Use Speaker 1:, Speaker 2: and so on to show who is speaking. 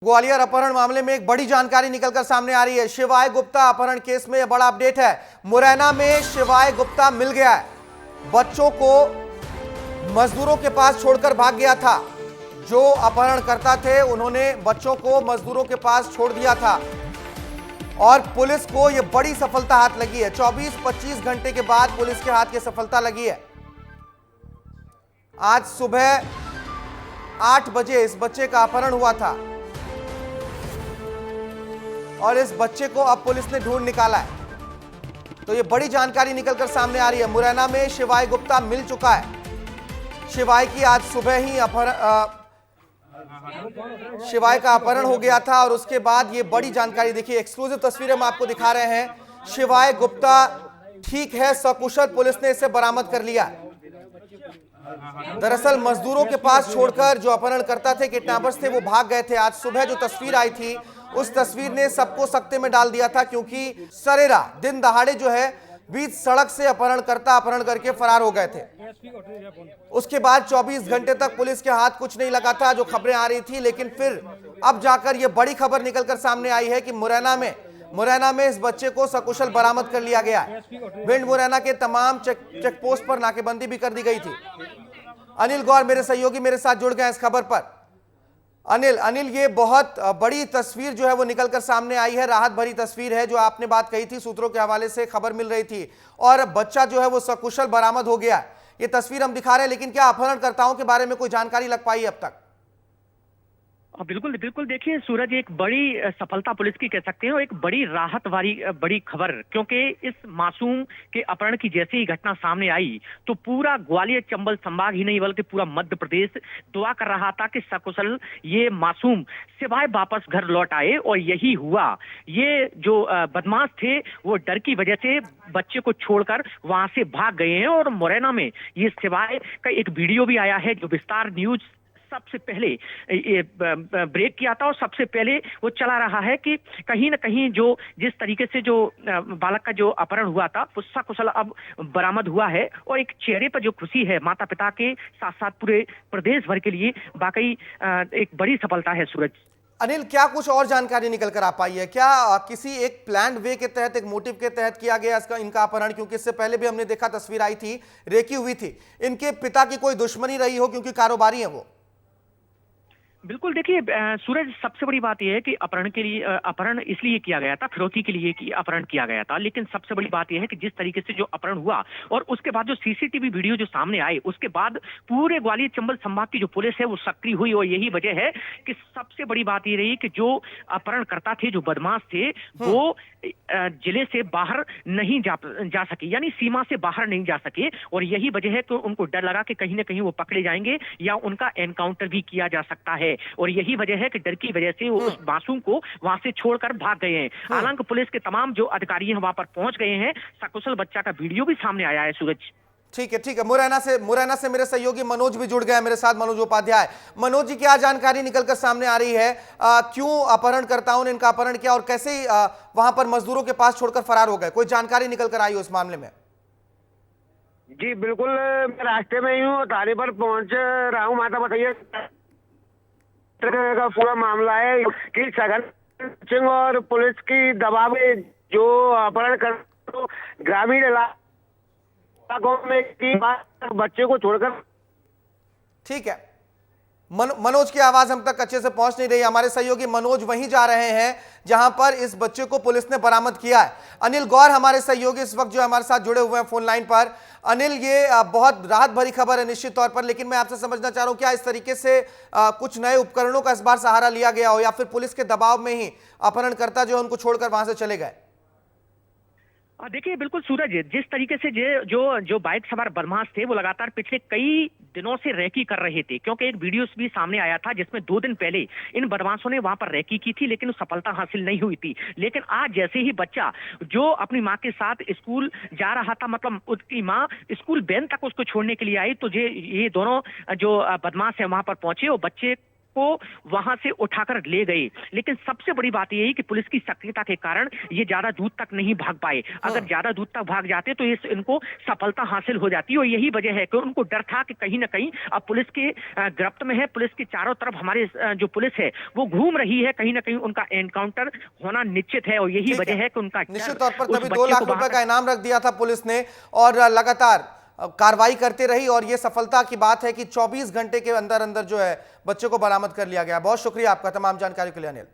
Speaker 1: ग्वालियर अपहरण मामले में एक बड़ी जानकारी निकलकर सामने आ रही है। शिवाय गुप्ता अपहरण केस में यह बड़ा अपडेट है। मुरैना में शिवाय गुप्ता मिल गया है। बच्चों को मजदूरों के पास छोड़कर भाग गया था। जो अपहरणकर्ता थे उन्होंने बच्चों को मजदूरों के पास छोड़ दिया था और पुलिस को यह बड़ी सफलता हाथ लगी है। 24-25 घंटे के बाद पुलिस के हाथ ये सफलता लगी है। आज सुबह 8 बजे इस बच्चे का अपहरण हुआ था और इस बच्चे को अब पुलिस ने ढूंढ निकाला है। तो ये बड़ी जानकारी निकलकर सामने आ रही है। मुरैना में शिवाय गुप्ता मिल चुका है। शिवाय की आज सुबह ही शिवाय का अपहरण हो गया था और उसके बाद ये बड़ी जानकारी, देखिए एक्सक्लूसिव तस्वीरें हम आपको दिखा रहे हैं। शिवाय गुप्ता ठीक है, सकुशल पुलिस ने इसे बरामद कर लिया। दरअसल मजदूरों के पास छोड़कर जो अपहरणकर्ता थे, किडनैपर्स थे, वो भाग गए थे। आज सुबह जो तस्वीर आई थी उस तस्वीर ने सबको सकते में डाल दिया था, क्योंकि सरेरा दिन दहाड़े जो है बीच सड़क से अपहरणकर्ता अपहरण करके फरार हो गए थे। उसके बाद 24 घंटे तक पुलिस के हाथ कुछ नहीं लगा था, जो खबरें आ रही थी। लेकिन फिर अब जाकर यह बड़ी खबर निकलकर सामने आई है कि मुरैना में इस बच्चे को सकुशल बरामद कर लिया गया। भिंड मुरैना के तमाम चेक पोस्ट पर नाकेबंदी भी कर दी गई थी। अनिल गौर मेरे सहयोगी मेरे साथ जुड़ गए इस खबर पर। अनिल, ये बहुत बड़ी तस्वीर जो है वो निकलकर सामने आई है। राहत भरी तस्वीर है, जो आपने बात कही थी, सूत्रों के हवाले से खबर मिल रही थी और बच्चा जो है वो सकुशल बरामद हो गया। ये तस्वीर हम दिखा रहे हैं, लेकिन क्या अपहरणकर्ताओं के बारे में कोई जानकारी लग पाई है अब तक?
Speaker 2: बिल्कुल बिल्कुल, देखिए सूरज, एक बड़ी सफलता पुलिस की कह सकते हैं और एक बड़ी राहत वाली बड़ी खबर, क्योंकि इस मासूम के अपहरण की जैसे ही घटना सामने आई तो पूरा ग्वालियर चंबल संभाग ही नहीं बल्कि पूरा मध्य प्रदेश दुआ कर रहा था कि सकुशल ये मासूम सिवाय वापस घर लौट आए, और यही हुआ। ये जो बदमाश थे वो डर की वजह से बच्चे को छोड़कर वहां से भाग गए हैं। और मुरैना में ये सिवाय का एक वीडियो भी आया है, जो विस्तार न्यूज सबसे पहले ये ब्रेक किया था और सबसे पहले वो चला रहा है कि कहीं ना कहीं जो जिस तरीके से जो बालक का जो अपहरण हुआ था वो सकुशल अब बरामद हुआ है, और एक चेहरे पर जो खुशी है माता पिता के साथ साथ पूरे प्रदेश भर के लिए वाकई एक बड़ी सफलता है। सूरज,
Speaker 1: अनिल, क्या कुछ और जानकारी निकल कर आ पाई है? क्या किसी एक प्लान्ड वे के तहत, एक मोटिव के तहत किया गया इनका अपहरण? क्योंकि इससे पहले भी हमने देखा, तस्वीर आई थी, रेकी हुई थी। इनके पिता की कोई दुश्मनी रही हो, क्योंकि कारोबारी है वो?
Speaker 2: बिल्कुल, देखिए सूरज, सबसे बड़ी बात यह है कि अपहरण इसलिए किया गया था, फिरौती के लिए कि अपहरण किया गया था। लेकिन सबसे बड़ी बात यह है कि जिस तरीके से जो अपहरण हुआ और उसके बाद जो सीसीटीवी वीडियो जो सामने आए, उसके बाद पूरे ग्वालियर चंबल संभाग की जो पुलिस है वो सक्रिय हुई। और यही वजह है कि सबसे बड़ी बात ये रही कि जो अपहरणकर्ता थे, जो बदमाश थे, वो जिले से बाहर नहीं जा सके, यानी सीमा से बाहर नहीं जा सके। और यही वजह है कि उनको डर लगा कि कहीं ना कहीं वो पकड़े जाएंगे या उनका एनकाउंटर भी किया जा सकता है। और यही वजह है कि डर की वजह से वो उस मासूम को वहां से छोड़कर भाग गए हैं। हालांकि पुलिस के तमाम जो अधिकारी हैं वहां पर पहुंच गए हैं। सकुशल बच्चा का वीडियो भी सामने आया है। सूरज,
Speaker 1: ठीक है। मुरैना से मेरे सहयोगी मनोज भी जुड़ गए मेरे साथ, मनोज उपाध्याय। मनोज जी, क्या जानकारी निकलकर सामने आ रही है? क्यों अपहरणकर्ताओं ने इनका अपहरण किया और कैसे वहां पर मजदूरों के पास छोड़कर फरार हो गए? कोई जानकारी निकलकर आई हो इस मामले में?
Speaker 3: जी बिल्कुल, मैं रास्ते में ही हूँ, थाने पर पहुंच रहा हूँ। माता बताइए का पूरा मामला है कि सघन सिंह और पुलिस की दबाव में जो अपहरण कर ग्रामीण इलाकों में बच्चे को छोड़कर।
Speaker 1: ठीक है, मनोज की आवाज हम तक अच्छे से पहुंच नहीं रही। हमारे सहयोगी मनोज वहीं जा रहे हैं जहां पर इस बच्चे को पुलिस ने बरामद किया है। अनिल गौर हमारे सहयोगी इस वक्त जो हमारे साथ जुड़े हुए हैं फोन लाइन पर। अनिल, ये बहुत राहत भरी खबर है निश्चित तौर पर, लेकिन मैं आपसे समझना चाह रहा हूं, क्या इस तरीके से कुछ नए उपकरणों का इस बार सहारा लिया गया हो, या फिर पुलिस के दबाव में ही अपहरणकर्ता जो है उनको छोड़कर वहां से चले गए?
Speaker 2: देखिए बिल्कुल सूरज, जिस तरीके से जो बाइक सवार बदमाश थे वो लगातार पिछले कई दिनों से रैकी कर रहे थे, क्योंकि एक वीडियो भी सामने आया था जिसमें 2 दिन पहले इन बदमाशों ने वहां पर रैकी की थी, लेकिन सफलता हासिल नहीं हुई थी। लेकिन आज जैसे ही बच्चा जो अपनी माँ के साथ स्कूल जा रहा था, मतलब उसकी माँ स्कूल वैन तक उसको छोड़ने के लिए आई, तो ये दोनों जो बदमाश है वहां पर पहुंचे और बच्चे को वहां से उठाकर ले गए। लेकिन सबसे बड़ी बात यही कि पुलिस की सक्रियता के कारण ये ज्यादा दूर तक नहीं भाग पाए। अगर ज्यादा दूर तक भाग जाते तो इनको सफलता हासिल हो जाती। और यही वजह है कि उनको डर था कि कहीं ना कहीं अब पुलिस के गिरफ्त में है, पुलिस के चारों तरफ हमारे जो पुलिस है वो घूम रही है, कहीं ना कहीं उनका एनकाउंटर होना निश्चित है। और यही वजह है कि उनका
Speaker 1: निश्चित तौर पर तभी 2 लाख रुपए का इनाम रख दिया था पुलिस ने और लगातार कार्रवाई करते रही और यह सफलता की बात है कि 24 घंटे के अंदर अंदर जो है बच्चे को बरामद कर लिया गया। बहुत शुक्रिया आपका तमाम जानकारी के लिए अनिल।